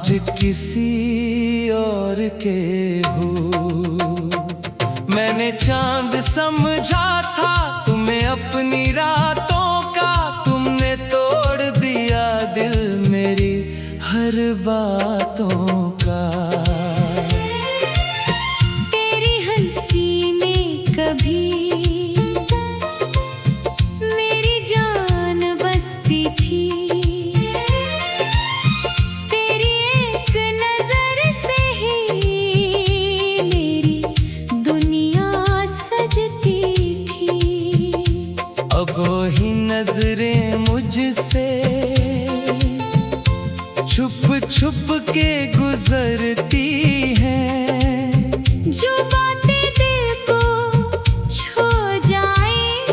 आज किसी और के हो। मैंने चांद समझा था तुम्हें अपनी रातों का, तुमने तोड़ दिया दिल मेरी हर बातों का। तेरी हंसी में कभी मेरी जान बसती थी, तेरी एक नजर से ही मेरी दुनिया सजती थी। अब वही नजरें मुझसे छुप छुप के गुजरती हैं। जो बातें दिल को छू जाएं,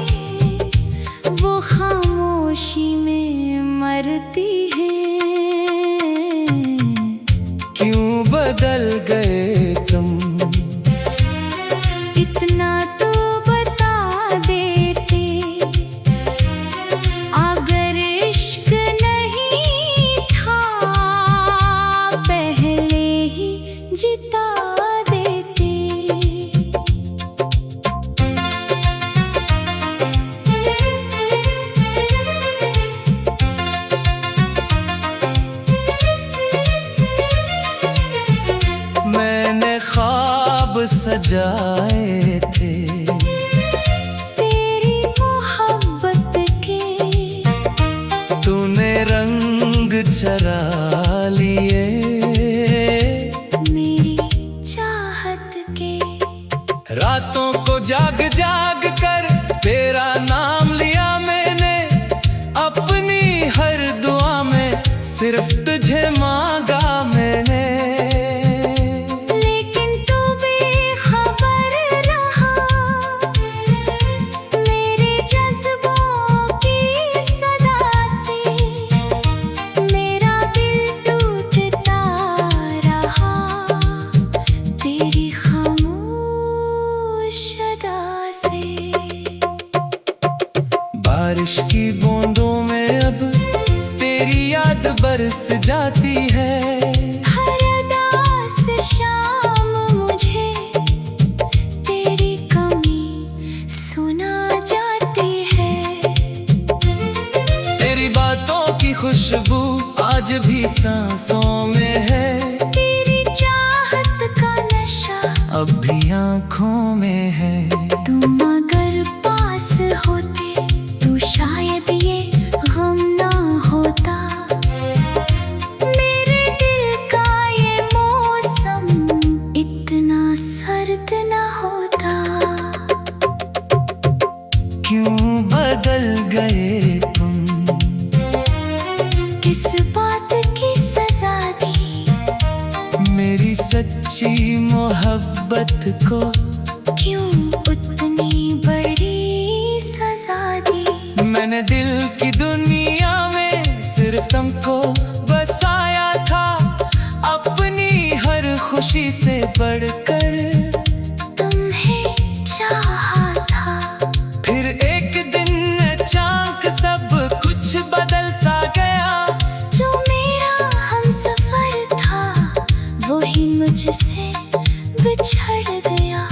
वो खामोशी में मरती हैं। क्यों बदल गए तुम, इतना तो बता देते, अगर इश्क नहीं था पहले ही जिता देते। मैंने ख्वाब सजाए थे तेरी मोहब्बत के, तूने रंग चरा लिए मेरी चाहत के। रातों को जाग जाग कर तेरा नाम लिया मैंने, अपनी हर दुआ में सिर्फ तुझे मांगा मैंने। लेकिन तू बेखबर रहा मेरे जज्बों की सदा से, मेरा दिल टूटता रहा तेरी खामोश अदा से। बारिश की बूंदों में अब तेरी याद बरस जाती है। हर उदास शाम मुझे तेरी कमी सुना जाती है। तेरी बातों की खुशबू आज भी सांसों में है, तेरी चाहत का नशा अब भी आँखों में है। तुम अगर पास होते तो शायद ये गम ना होता, मेरे दिल का ये मौसम इतना सर्द ना होता। क्यों बदल गए तुम, किस बात की सजा दी, मेरी सच्ची मोहब्बत को क्यों उतनी बड़ी सजा दी। मैंने दिल की दुनिया में सिर्फ तुमको बसाया था, अपनी हर खुशी से बढ़कर तुम्हें चाहा था। फिर एक दिन अचानक सब कुछ बदल सा गया। जो मेरा हमसफर था वही मुझसे बिछड़ गया।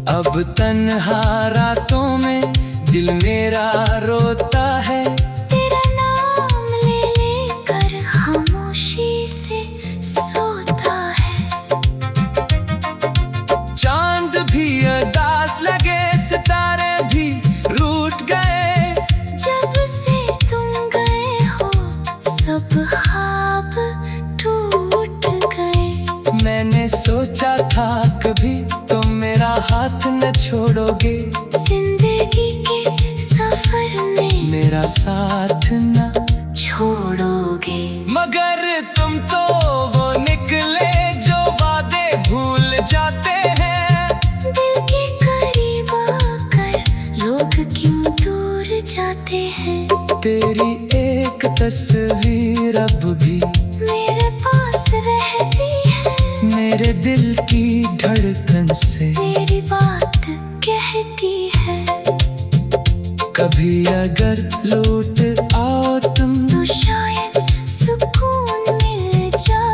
अब तन्हा रातों में दिल मेरा रोता है, तेरा नाम ले लेकर खामोशी से सोता है। चांद भी उदास लगे, सितारे भी रूठ गए। जब से तुम गए हो सब ख्वाब टूट गए। मैंने सोचा था कभी तुम मेरा हाथ न छोड़ोगे, जिंदगी के सफर में मेरा साथ न छोड़ोगे। मगर तुम तो वो निकले जो वादे भूल जाते हैं। दिल के करीब आकर लोग क्यों दूर जाते हैं। तेरी एक तस्वीर अब भी मेरे पास रहती है, मेरे दिल की धड़कन से मेरी बात कहती है। कभी अगर लौट आओ तुम तो शायद सुकून मिल जाए।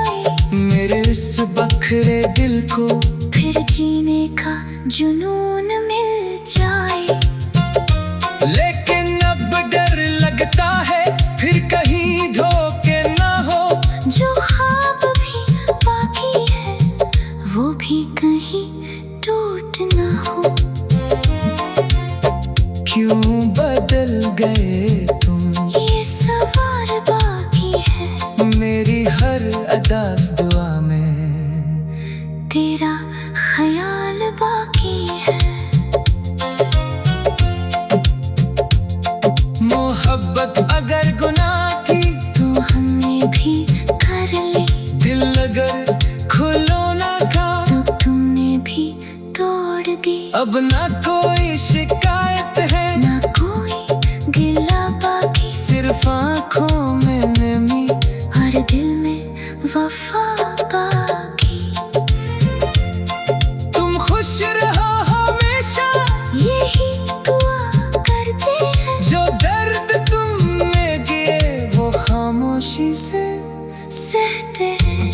जुनून मिल जाए। लेकिन अब डर लगता है फिर कहीं धोखे ना हो। जो ख्वाब भी बाकी है वो भी कहीं टूट ना हो। क्यों बदल गए तुम, ये सवाल बाकी है मेरी हर अदास दुआ में तेरा ख्याल बाकी है। मोहब्बत अगर गुनाह की तो हमने भी कर ली। दिल अगर खुलोना था तो तुमने भी तोड़ दी। अब ना कोई शिकायत है ना कोई गिला बाकी। सिर्फ आँखों में नमी और दिल में वफा बाकी। तुम खुश रहो हमेशा यही दुआ करते हैं। जो दर्द तुमने किए वो खामोशी से सहते हैं।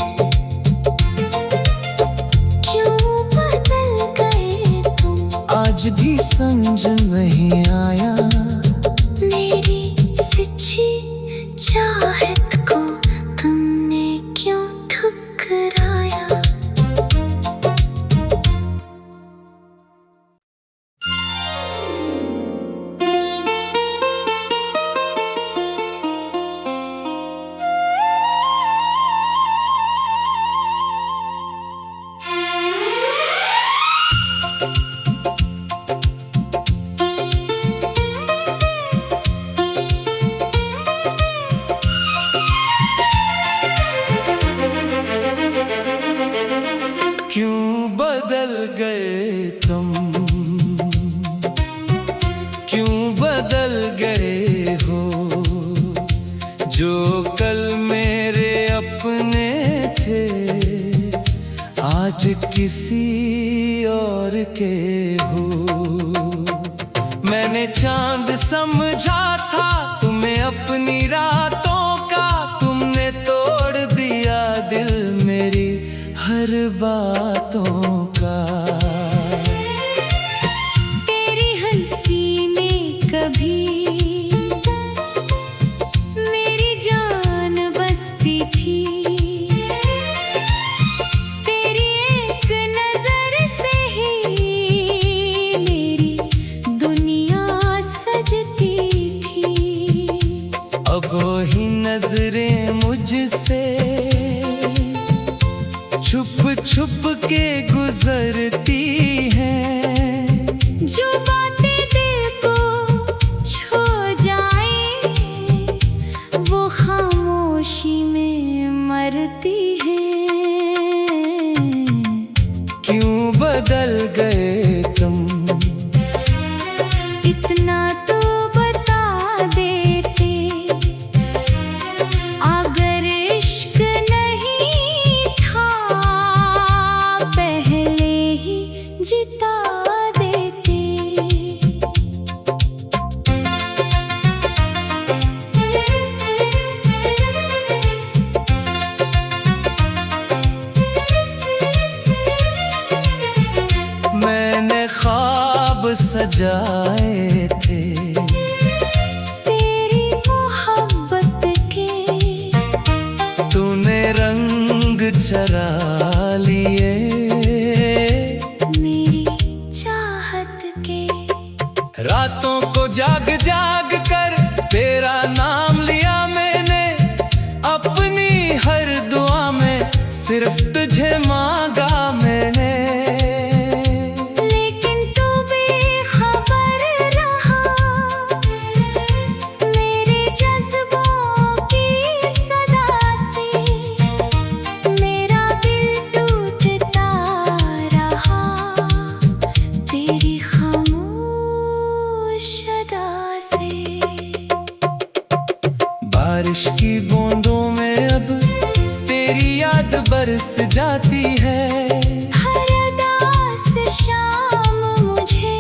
क्यों बदल गए तुम, आज भी समझ नहीं आया। मेरी सच्ची चाहत को तुमने क्यों ठुकराया। क्यों बदल गए तुम, क्यों बदल गए हो। जो कल मेरे अपने थे आज किसी और के हो। मैंने चांद समझा था तुम्हें अपनी रातों का, तुमने तोड़ दिया दिल मेरी हर बातों का। तेरी हंसी में कभी मेरी जान बसती थी। तेरी एक नजर से ही मेरी दुनिया सजती थी। अब वही नजरें मुझसे छुप छुप के गुजरती हैं। जो बातें दिल को छू जाए वो खामोशी में मरती हैं। क्यों बदल गए तुम, इतना तो बता देते अगर इश्क नहीं था पहले ही जिता देते। मैंने ख्वाब सजाए थे तेरी मोहब्बत के, तूने रंग चरा लिए मेरी चाहत के। रातों को जाग जाग कर तेरा नाम लिया मैंने, अपनी हर दुआ में सिर्फ तुझे मांगा मैंने। लेकिन तू बेखबर रहा मेरे जज्बों की सदा से। मेरा दिल टूटता रहा तेरी खामोश अदा से। बारिश की बूंदों में अब तेरी याद बरस जाती है। हर उदास शाम मुझे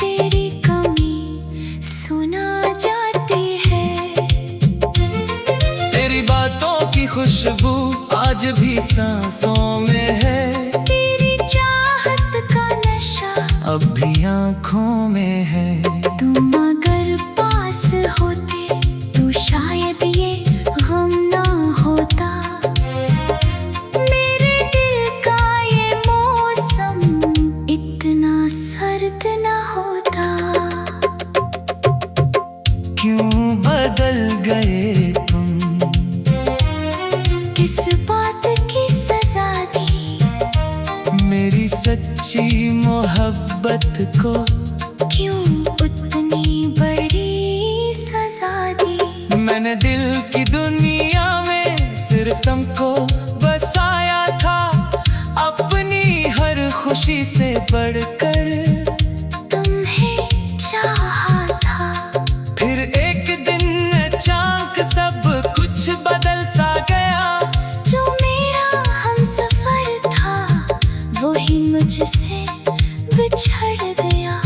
तेरी कमी सुना जाती है। तेरी बातों की खुशबू आज भी सांसों में है। तेरी चाहत का मेरी सच्ची मोहब्बत को क्यों उतनी बड़ी सजा दी। मैंने दिल की दुनिया में सिर्फ तुमको बसाया था, अपनी हर खुशी से बढ़कर तुम्हें चाहा था। फिर एक दिन अचानक सब कुछ बदल सा गया। जो मेरा हमसफर था वही मुझसे बिछड़ गया।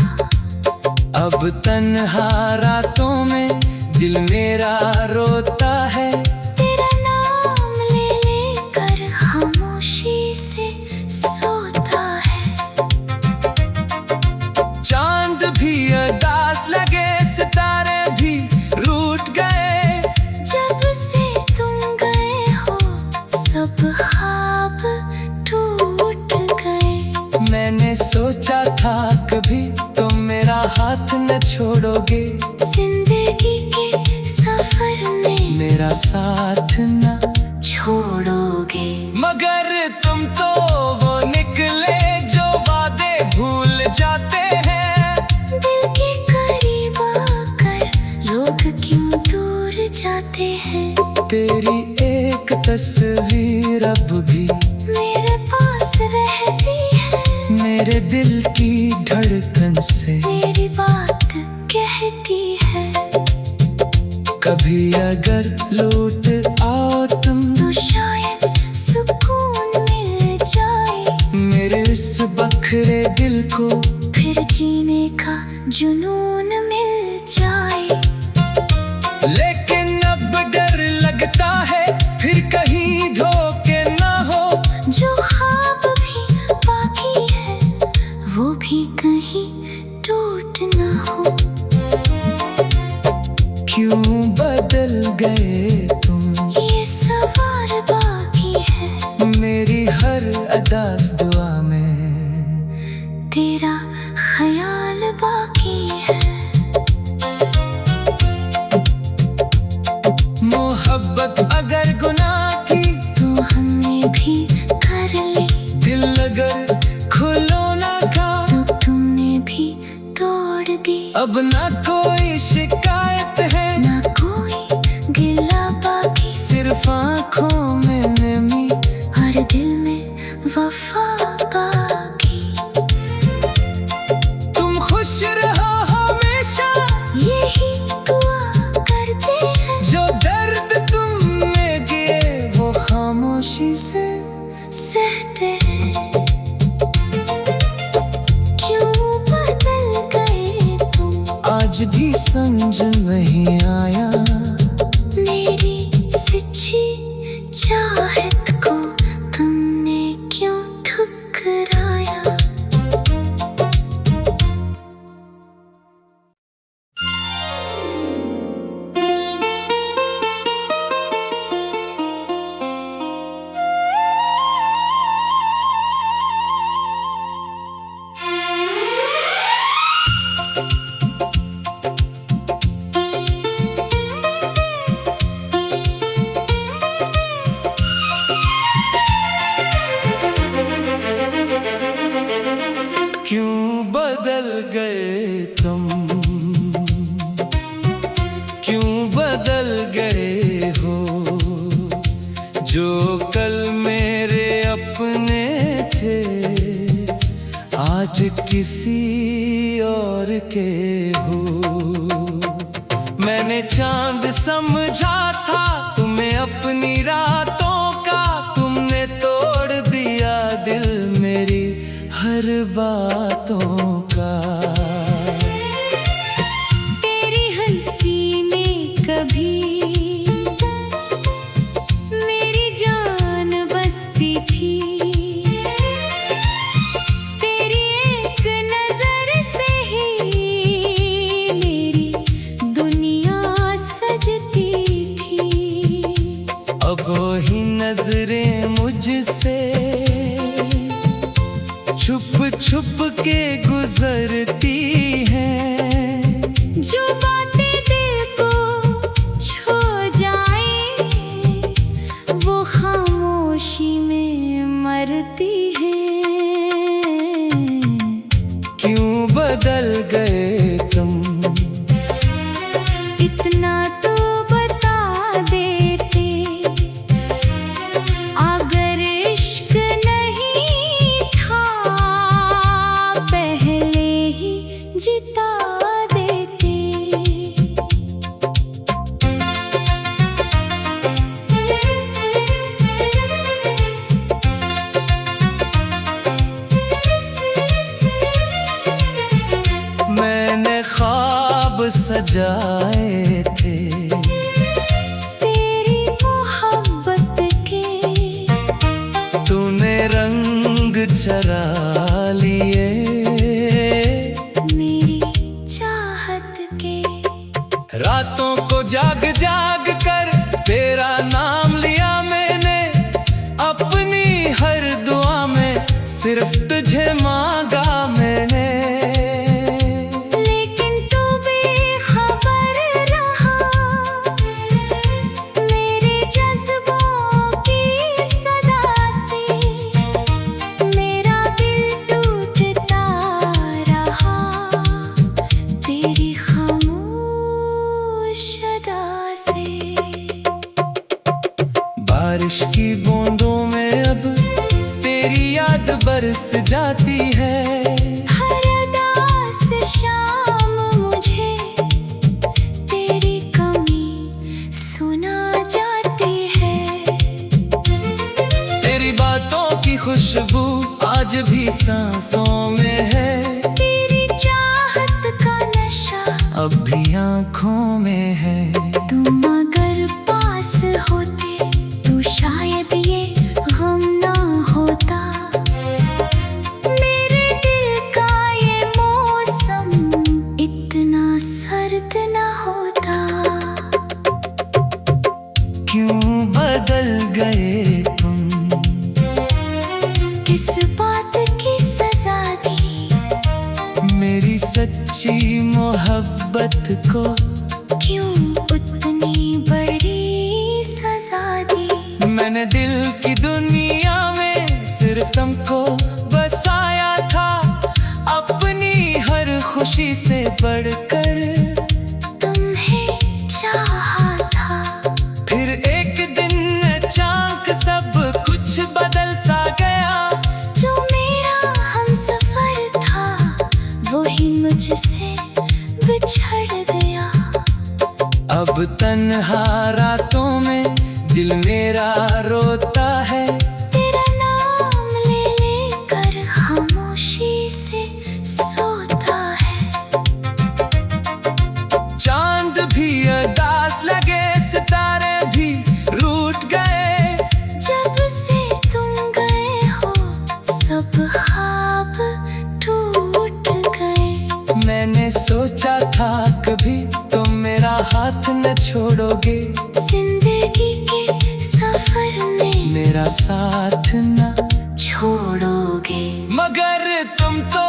अब तन्हा रातों में दिल मेरा रोता है। तेरा नाम ले लेकर खामोशी से सोता है। चांद भी उदास लगे, सितारे भी रूठ गए। जब से तुम गए हो सब ख्वाब टूट गए। मैंने सोचा था कभी तुम मेरा हाथ न छोड़ोगे, जिंदगी के सफर में मेरा साथ न छोड़ोगे। मगर तुम तो वो निकले जो वादे भूल जाते हैं। दिल के करीब आकर लोग क्यों दूर जाते हैं। तेरी एक तस्वीर अब भी मेरे पास रहती है। मेरे दिल की धड़कन से मेरी बात कहती है। कभी अगर लौट आओ तुम तो शायद सुकून मिल जाए। मेरे इस बखरे दिल को फिर जीने का जुनून मिल जाए। लेकिन अब डर लगता है फिर कहीं धोखे ना हो। जो ख्वाब भी बाकी है वो भी कहीं टूट ना हो। क्यों बदल गए तुम, ये सवाल बाकी है। मेरी हर अदास दुआ में तेरा ख्याल बाकी है। मोहब्बत अगर गुनाह की तो हमने भी कर ली। दिल अगर खुलौना का तो तुमने भी तोड़ दी। अब ना कोई शिकायत है, ना कोई गिला बाकी। सिर्फ आँखों में नमी हर दिल में वफा बाकी। तुम खुश रहो हमेशा, यही दुआ करते हैं। जो दर्द तुम में दिए वो खामोशी से सहते हैं। क्यों बदल गए तुम, आज भी समझ नहीं आया। मेरी सच्ची चाहत को तुमने क्यों ठुकराया। क्यों बदल गए तुम, क्यों बदल गए हो। जो कल मेरे अपने थे आज किसी और के हो। मैंने चांद समझा था तुम्हें अपनी रातों का, तुमने तोड़ दिया दिल मेरी हर बातों का। तेरी हंसी में कभी मेरी जान बसती थी। तेरी एक नजर से ही मेरी दुनिया सजती थी। अब वही नजरें मुझसे छुप छुप के गुजरती हैं। जो बातें दिल को छो जाए वो खामोशी में मरती है। सजाए थे। तेरी मोहब्बत के तूने रंग चरा लिए मेरी चाहत के। रातों को जाग जाग कर तेरा नाम लिया मैंने, अपनी हर दुआ में सिर्फ तुझे मांगा मैंने। लेकिन तू बेखबर रहा मेरे जज्बों की सदा से। मेरा दिल टूटता रहा तेरी खामोश अदा से। बारिश की बूंदों में अब तेरी याद बरस जाती है। हर उदास शाम मुझे तेरी कमी सुना जाती है। तेरी बातों की खुशबू आज भी सांसों में है। तेरी चाहत का नशा अब भी आँखों में है। तुम अगर पास होते तो शायद ये गम ना होता। मेरे दिल का ये मौसम इतना सर्द ना होता। क्यों बदल गए तुम, किस बात की सजा दी मेरी सच्ची मोहब्बत को। क्यों उतनी बड़ी सजा दी। मैंने दिल की दुनिया में सिर्फ तुमको बसाया था, अपनी हर खुशी से बढ़कर तुम्हें चाहा था। फिर एक दिन अचानक सब कुछ बदल सा गया। जो मेरा हमसफर था वही मुझसे बिछड़ गया। अब तन्हा रातों में दिल मेरा रोता है। तेरा नाम ले लेकर खामोशी से सोता है। चांद भी उदास लगे, सितारे भी रूठ गए। जब से तुम गए हो सब ख्वाब टूट गए। मैंने सोचा था कभी तुम मेरा हाथ न छोड़ोगे, जिंदगी के सफर में मेरा साथ न छोड़ोगे। मगर तुम तो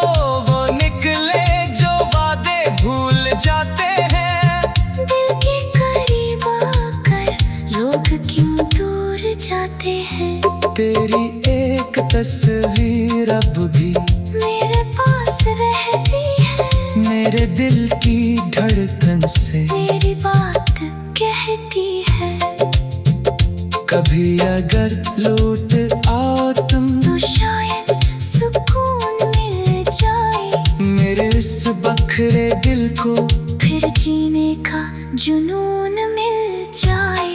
वो निकले जो वादे भूल जाते हैं। दिल के करीब आकर लोग क्यों दूर जाते हैं। तेरी एक तस्वीर अब भी मेरे पास रहती है। मेरे दिल की धड़कन से मेरी बात कहती है। कभी अगर लौट आओ तुम तो शायद सुकून मिल जाए मेरे इस बखरे दिल को। फिर जीने का जुनून मिल जाए।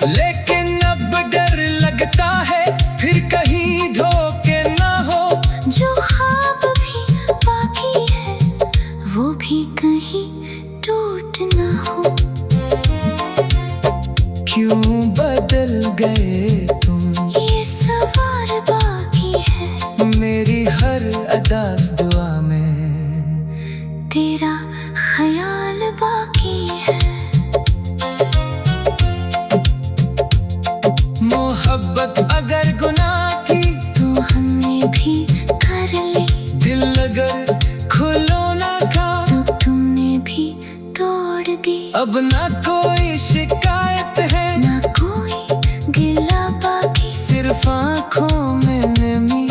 लेकिन अब डर लगता है फिर कहीं धोखे ना हो। जो ख्वाब भी बाकी है वो भी कहीं टूट ना हो। क्यों बदल गए तुम, ये सवाल बाकी है मेरी हर अदास दुआ में तेरा ख्याल बाकी है। मोहब्बत अगर गुनाह की तो हमने भी कर ली। दिल अगर खुलौना था तो तुमने भी तोड़ दी। अब ना कोई शिकायत है ना कोई गिला बाकी। सिर्फ आँखों में नमी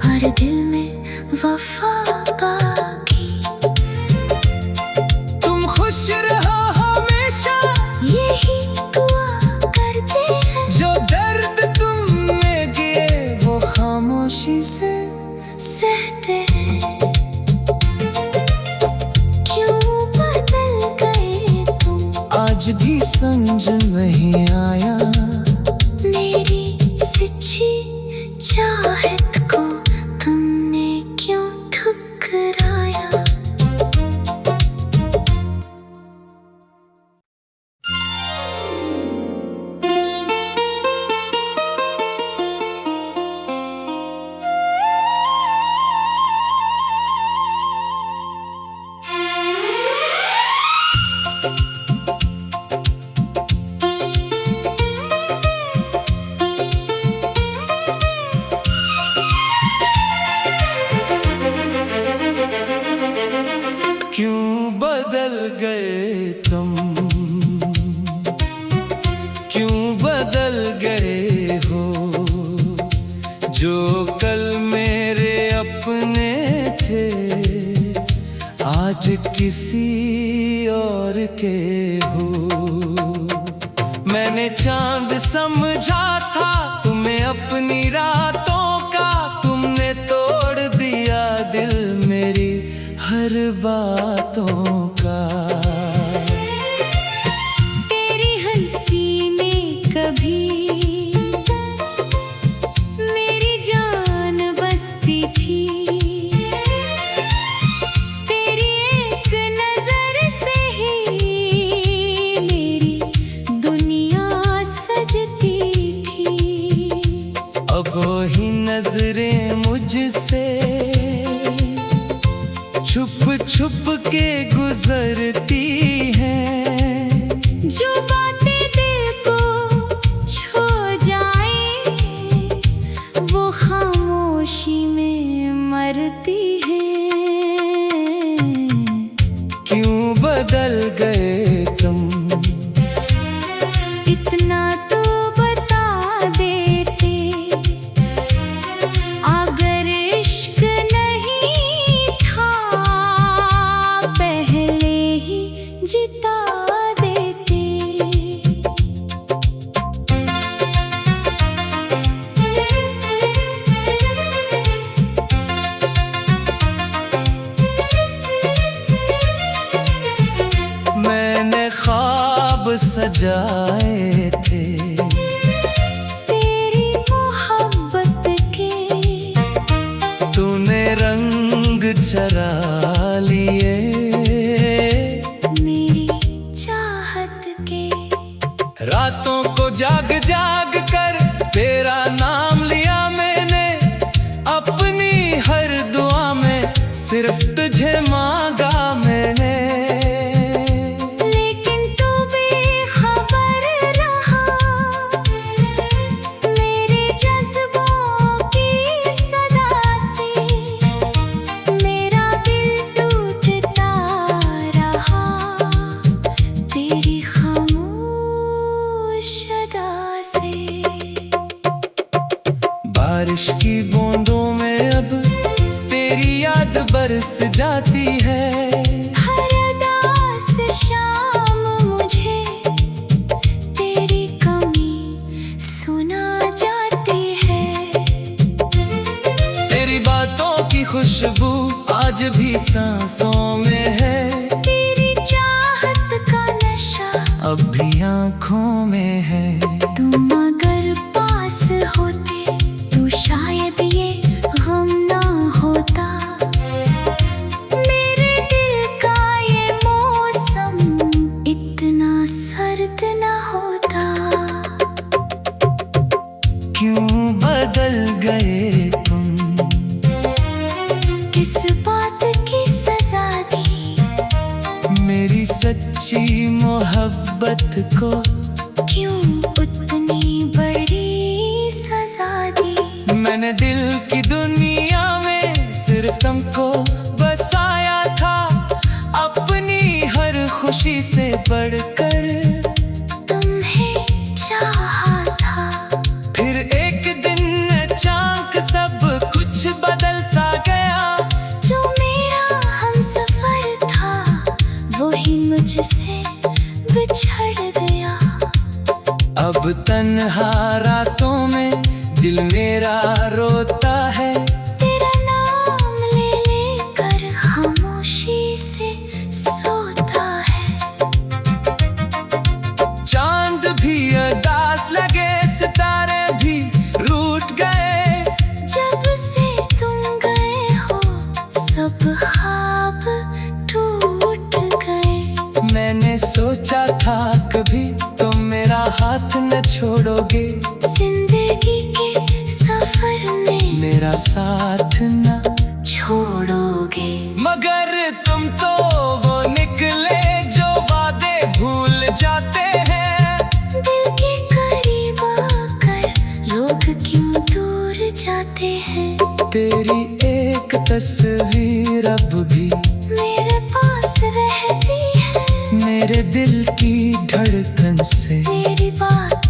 हर दिल में वफा बाकी। तुम खुश रहो हमेशा यही दुआ करते हैं। जो दर्द तुमने दिए वो खामोशी से सहते हैं। क्यों बदल गए तुम आज भी समझ नहीं आया। मेरी सच्ची चाहत को तुमने क्यों ठुकराया। किसी और के हो। मैंने चांद समझा था तुम्हें अपनी रातों का, तुमने तोड़ दिया दिल मेरी हर बातों का। तेरी हंसी में कभी मेरी जान बसती थी, तेरी एक नजर से ही मेरी दुनिया सजती थी। अब वही नजरें मुझसे छुप छुप के गुजरती हैं। जो बातें दिल को छू जाए वो खामोशी में मरती हैं। क्यों बदल गए तुम, इतना तो बता देते, अगर इश्क नहीं था पहले ही जिता देते। मैंने ख्वाब सजाए थे तेरी मोहब्बत के, तूने रंग चरा लिए मेरी चाहत के। रातों को जाग जाग कर तेरा नाम लिया मैंने, अपनी हर दुआ में सिर्फ तुझे मांगा मैंने। लेकिन तू बेखबर रहा मेरे जज्बों की सदा से, मेरा दिल टूटता रहा तेरी खामोश अदा से। बारिश की बूंदों में अब तेरी याद बरस जाती है। हर उदास शाम मुझे तेरी कमी सुना जाती है। तेरी बातों की खुशबू आज भी सांसों में है, तेरी चाहत का नशा अब भी आँखों में है। तुम अगर पास होते तो शायद ये गम ना होता, मेरे दिल का ये मौसम इतना सर्द ना होता। क्यों बदल गए तुम, किस बात की सजा दी, मेरी सच्ची मोहब्बत को क्यों उतनी बड़ी सजा दी। मैंने दिल की दुनिया में सिर्फ तुमको बसाया था, अपनी हर खुशी से बढ़कर तुम्हें चाहा था। फिर एक दिन अचानक सब कुछ बदल सा गया। जो मेरा हमसफर था वही मुझसे बिछड़ गया। अब तन्हा रातों में दिल मेरा रोता है, तेरा नाम ले लेकर खामोशी से सोता है। चांद भी उदास लगे, सितारे भी रूठ गए। जब से तुम गए हो सब ख्वाब टूट गए। मैंने सोचा था कभी तुम मेरा हाथ न छोड़ोगे, जिंदगी के सफर में मेरा साथ न छोड़ोगे। मगर तुम तो वो निकले जो वादे भूल जाते हैं। दिल के करीब आकर लोग क्यों दूर जाते हैं। तेरी एक तस्वीर अब भी मेरे पास रहती है, मेरे दिल की धड़कन से मेरी बात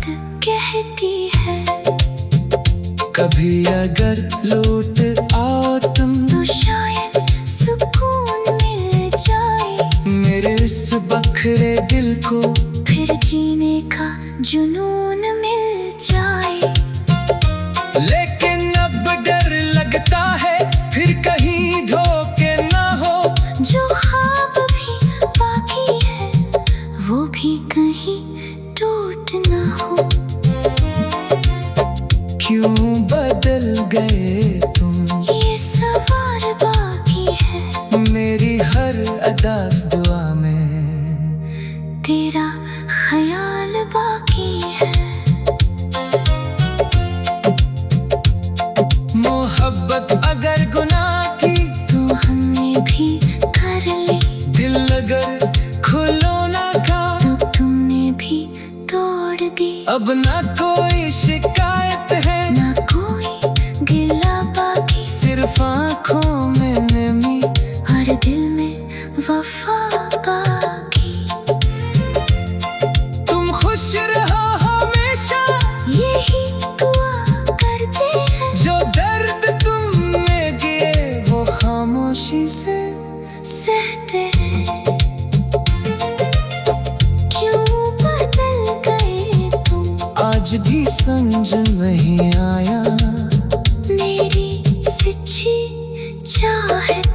कहती है। कभी अगर लौट आओ तुम तो शायद सुकून मिल जाए। मोहब्बत अगर गुनाह की तो हमने भी कर ली। दिल अगर खुलौना था तो तुमने भी तोड़ दी। अब ना कोई शिकायत है ना कोई गिला बाकी, सिर्फ आँखों में नमी हर दिल में वफा बाकी। तुम खुश रहो हमेशा यही दुआ करते हैं। जो दर्द तुम में गिरे वो खामोशी से सहते हैं। क्यों बदल गए तुम, आज भी समझ नहीं आया। मेरी सच्ची चाहत